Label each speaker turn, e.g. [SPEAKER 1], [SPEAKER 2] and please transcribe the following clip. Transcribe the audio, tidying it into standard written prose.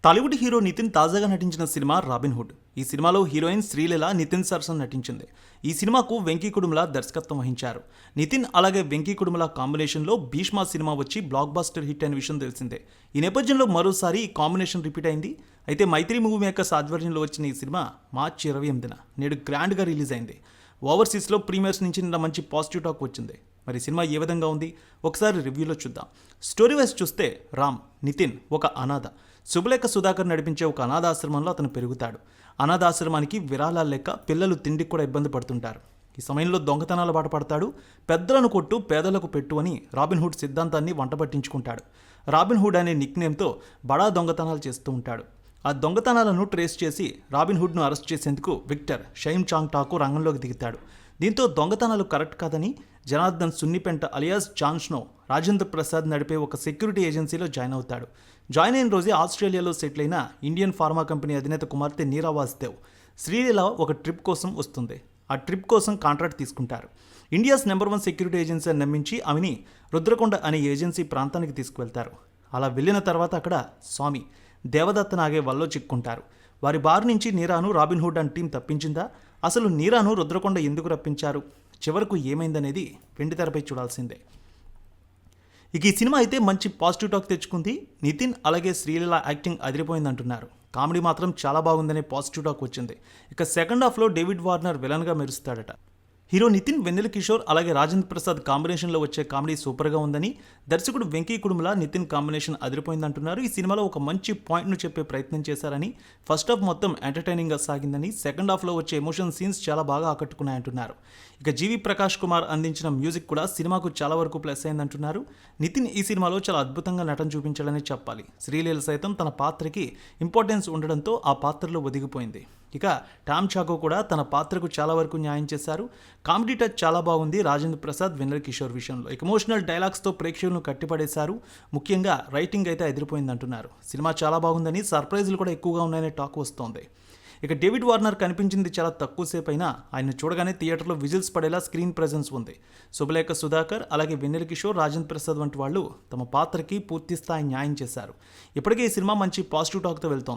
[SPEAKER 1] Tollywood hero Nitin తాజాగా నటించిన cinema robin hood. ఈ సినిమాలో హీరోయిన్ శ్రీలీల నితిన్ సరసన నటించింది. ఈ సినిమాకు వెంకీ కుడుముల దర్శకత్వం వహించారు. నితిన్ అలాగే వెంకీ కుడుముల కాంబినేషన్లో భీష్మ సినిమా వచ్చి బ్లాక్ బస్టర్ హిట్ అయిన విషయం తెలిసిందే. ఈ నేపథ్యంలో మరోసారి ఈ కాంబినేషన్ రిపీట్ అయింది. అయితే మైత్రి మూవీ మేకర్స్ ఆధ్వర్యంలో వచ్చిన ఈ సినిమా మార్చి 28న నేడు గ్రాండ్గా రిలీజ్ అయింది. ఓవర్సీస్లో ప్రీమియర్స్ నుంచి నిన్న మంచి పాజిటివ్ టాక్ వచ్చింది. మరి సినిమా ఏ విధంగా ఉంది ఒకసారి రివ్యూలో చూద్దాం. స్టోరీ వైజ్ చూస్తే రామ్ నితిన్ ఒక అనాథ. శుభలేఖ సుధాకర్ నడిపించే ఒక అనాథాశ్రమంలో అతను పెరుగుతాడు. అనాథాశ్రమానికి విరాళాలు లేక పిల్లలు తిండికి కూడా ఇబ్బంది పడుతుంటారు. ఈ సమయంలో దొంగతనాల బాట పడతాడు. పెద్దలను కొట్టు పేదలకు పెట్టు అని రాబిన్ హుడ్ సిద్ధాంతాన్ని వంటబట్టించుకుంటాడు. రాబిన్ హుడ్ అనే నిక్నేమ్తో బడా దొంగతనాలు చేస్తూ ఉంటాడు. ఆ దొంగతనాలను ట్రేస్ చేసి రాబిన్ హుడ్ను అరెస్ట్ చేసేందుకు విక్టర్ షైమ్ చాంగ్ టాకు రంగంలోకి దిగుతాడు. దీంతో దొంగతనాలు కరెక్ట్ కాదని Janardhan Sunnipenta alias Jon Snow Rajendra Prasad నడిపే ఒక సెక్యూరిటీ ఏజెన్సీలో జాయిన్ అవుతాడు. జాయిన్ అయిన రోజే ఆస్ట్రేలియాలో సెటిల్ అయిన ఇండియన్ ఫార్మా కంపెనీ అధినేత కుమార్తె నీరా వాసుదేవ్ శ్రీలీల ఒక ట్రిప్ కోసం వస్తుంది. ఆ ట్రిప్ కోసం కాంట్రాక్ట్ తీసుకుంటారు. ఇండియాస్ నెంబర్ 1 సెక్యూరిటీ ఏజెన్సీ అని నమ్మించి ఆమెని రుద్రకొండ అనే ఏజెన్సీ ప్రాంతానికి తీసుకువెళ్తారు. అలా వెళ్ళిన తర్వాత అక్కడ స్వామి దేవదత్త నాగే వల్లో చిక్కుంటారు. వారి బారి నుంచి నీరాను రాబిన్ హుడ్ అండ్ టీం తప్పించిందా? అసలు నీరాను రుద్రకొండ ఎందుకు రప్పించారు? చివరకు ఏమైందనేది వెండితెరపై చూడాల్సిందే. ఇక ఈ సినిమా అయితే మంచి పాజిటివ్ టాక్ తెచ్చుకుంది. నితిన్ అలాగే శ్రీలీల యాక్టింగ్ అదిరిపోయిందంటున్నారు. కామెడీ మాత్రం చాలా బాగుందనే పాజిటివ్ టాక్ వచ్చింది. ఇక సెకండ్ హాఫ్లో డేవిడ్ వార్నర్ విలన్గా మెరుస్తాడట. హీరో నితిన్, వెన్నెల కిషోర్ అలాగే రాజేంద్ర ప్రసాద్ కాంబినేషన్లో వచ్చే కామెడీ సూపర్గా ఉందని, దర్శకుడు వెంకీ కుడుముల నితిన్ కాంబినేషన్ అదిరిపోయిందంటున్నారు. ఈ సినిమాలో ఒక మంచి పాయింట్ను చెప్పే ప్రయత్నం చేశారని, ఫస్ట్ హాఫ్ మొత్తం ఎంటర్టైనింగ్గా సాగిందని, సెకండ్ హాఫ్లో వచ్చే ఎమోషన్ సీన్స్ చాలా బాగా ఆకట్టుకున్నాయంటున్నారు. ఇక జీవి ప్రకాష్ కుమార్ అందించిన మ్యూజిక్ కూడా సినిమాకు చాలా వరకు ప్లస్ అయిందంటున్నారు. నితిన్ ఈ సినిమాలో చాలా అద్భుతంగా నటన చూపించాడని చెప్పాలి. శ్రీలీల సైతం తన పాత్రకి ఇంపార్టెన్స్ ఉండడంతో ఆ పాత్రలో ఒదిగిపోయింది. ఇక టామ్ చాకో కూడా తన పాత్రకు చాలా వరకు న్యాయం చేశారు. కామెడీ టచ్ చాలా బాగుంది రాజేంద్ర ప్రసాద్, వెన్నెల కిషోర్ విషయంలో. ఎమోషనల్ డైలాగ్స్తో ప్రేక్షకులను కట్టిపడేశారు. ముఖ్యంగా రైటింగ్ అయితే ఎదిరిపోయిందంటున్నారు. సినిమా చాలా బాగుందని, సర్ప్రైజులు కూడా ఎక్కువగా ఉన్నాయనే టాక్ వస్తోంది. ఇక డేవిడ్ వార్నర్ కనిపించింది చాలా తక్కువసేపు అయినా ఆయన చూడగానే థియేటర్లో విజిల్స్ పడేలా స్క్రీన్ ప్రెజెన్స్ ఉంది. శుభలేఖ సుధాకర్ అలాగే వెన్నెల కిషోర్, రాజేంద్ర ప్రసాద్ వంటి వాళ్ళు తమ పాత్రకి పూర్తి స్థాయి న్యాయం చేశారు. ఇప్పటికే ఈ సినిమా మంచి పాజిటివ్ టాక్తో వెళ్తోంది.